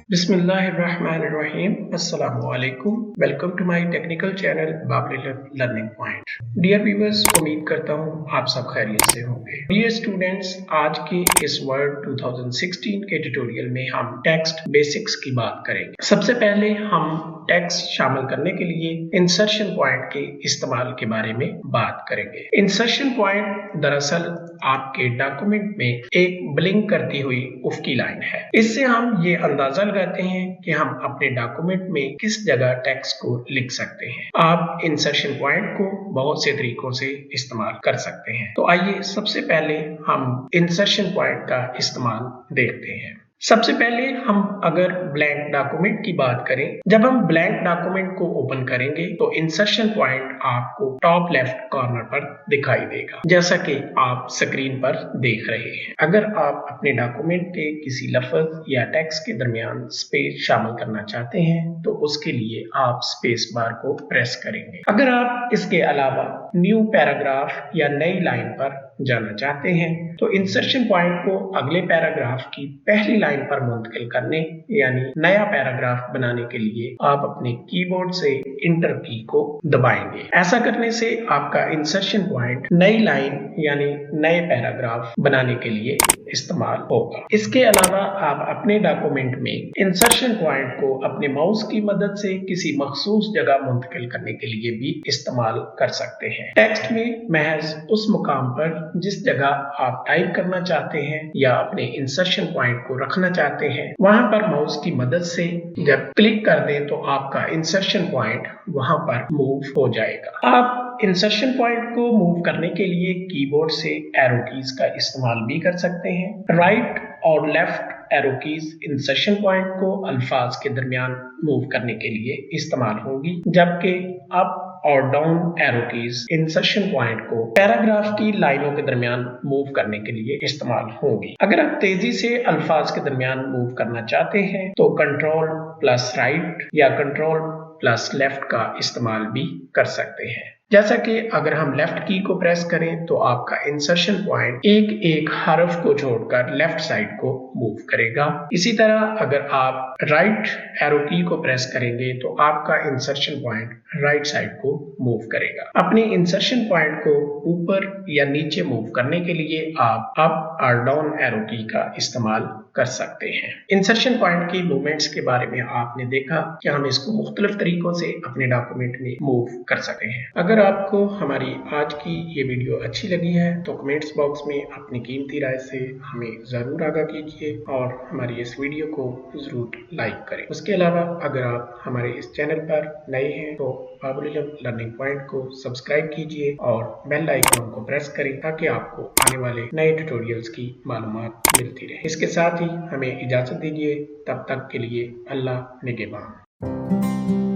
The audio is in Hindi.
बिस्मिल्लाहिर्रहमानिर्रहीम। अस्सलामुअलैकुम। Welcome to my technical channel Babul learning point. Dear viewers, उम्मीद करता हूँ आप सब खैरियत से होंगे। डियर स्टूडेंट्स, आज के इस वर्ड 2016 के ट्यूटोरियल में हम टेक्स्ट बेसिक्स की बात करेंगे। सबसे पहले हम टेक्स्ट शामिल करने के लिए इंसर्शन पॉइंट के इस्तेमाल के बारे में बात करेंगे। इंसर्शन पॉइंट दरअसल आपके डॉक्यूमेंट में एक ब्लिंक करती हुई उफ़क़ी लाइन है। इससे हम ये अंदाजा लगाते हैं कि हम अपने डॉक्यूमेंट में किस जगह टेक्स्ट को लिख सकते हैं। आप इंसर्शन पॉइंट को बहुत से तरीकों से इस्तेमाल कर सकते हैं। तो आइए सबसे पहले हम इंसर्शन पॉइंट का इस्तेमाल देखते हैं। सबसे पहले हम अगर ब्लैंक डॉक्यूमेंट की बात करें, जब हम ब्लैंक डॉक्यूमेंट को ओपन करेंगे तो इंसर्शन पॉइंट आपको टॉप लेफ्ट कॉर्नर पर दिखाई देगा, जैसा कि आप स्क्रीन पर देख रहे हैं। अगर आप अपने डॉक्यूमेंट के किसी लफ्ज या टेक्स्ट के दरमियान स्पेस शामिल करना चाहते हैं तो उसके लिए आप स्पेस बार को प्रेस करेंगे। अगर आप इसके अलावा न्यू पैराग्राफ या नई लाइन पर जाना चाहते हैं तो इंसर्शन पॉइंट को अगले पैराग्राफ की पहली लाइन पर मुंतकिल करने यानी नया पैराग्राफ बनाने के लिए आप अपने कीबोर्ड से इंटर की को दबाएंगे। ऐसा करने से आपका इंसर्शन पॉइंट नई लाइन यानी नए पैराग्राफ बनाने के लिए इस्तेमाल होगा। इसके अलावा आप अपने डॉक्यूमेंट में इंसर्शन पॉइंट को अपने माउस की मदद से किसी मखसूस जगह मुंतकिल करने के लिए भी इस्तेमाल कर सकते हैं। टेक्स्ट में महज उस मुकाम पर जिस जगह आप टाइप करना चाहते हैं या अपने इंसर्शन पॉइंट को रखना चाहते हैं, वहां पर माउस की मदद से जब क्लिक कर दें तो आपका इंसर्शन पॉइंट वहां पर मूव हो जाएगा। आप इंसर्शन पॉइंट को मूव करने के लिए कीबोर्ड से एरो कीज का इस्तेमाल भी कर सकते हैं। राइट और left arrow keys insertion point को अल्फाज के दरमियान मूव करने के लिए इस्तेमाल होगी, जबकि अप और down arrow keys insertion point को पैराग्राफ की लाइनों के दरमियान मूव करने के लिए इस्तेमाल होगी। अगर आप तेजी से अल्फाज के दरमियान मूव करना चाहते हैं तो कंट्रोल प्लस राइट या कंट्रोल प्लस लेफ्ट का इस्तेमाल भी कर सकते हैं। जैसा कि अगर हम लेफ्ट की को प्रेस करें तो आपका इंसर्शन पॉइंट एक एक हरफ को छोड़कर लेफ्ट साइड को मूव करेगा। इसी तरह अगर आप राइट एरो की को प्रेस करेंगे तो आपका इंसर्शन पॉइंट राइट साइड को मूव करेगा। अपने इंसर्शन पॉइंट को ऊपर या नीचे मूव करने के लिए आप अप और डाउन एरो की का इस्तेमाल कर सकते हैं। इंसर्शन पॉइंट की मूवमेंट्स के बारे में आपने देखा कि हम इसको मुख्तलिफ तरीकों से अपने डॉक्यूमेंट में मूव कर सकते हैं। अगर आपको हमारी आज की ये वीडियो अच्छी लगी है तो कमेंट्स बॉक्स में अपनी कीमती राय से हमें ज़रूर आगाह कीजिए और हमारी इस वीडियो को ज़रूर लाइक करें। उसके अलावा अगर आप हमारे इस चैनल पर नए हैं तो बाबुल लर्निंग पॉइंट को सब्सक्राइब कीजिए और बेल आइकॉन को प्रेस करें ताकि आपको आने वाले नए ट्यूटोरियल्स की मालूमात मिलती रहे। इसके साथ ही हमें इजाज़त दीजिए, तब तक के लिए अल्लाह निगहबान।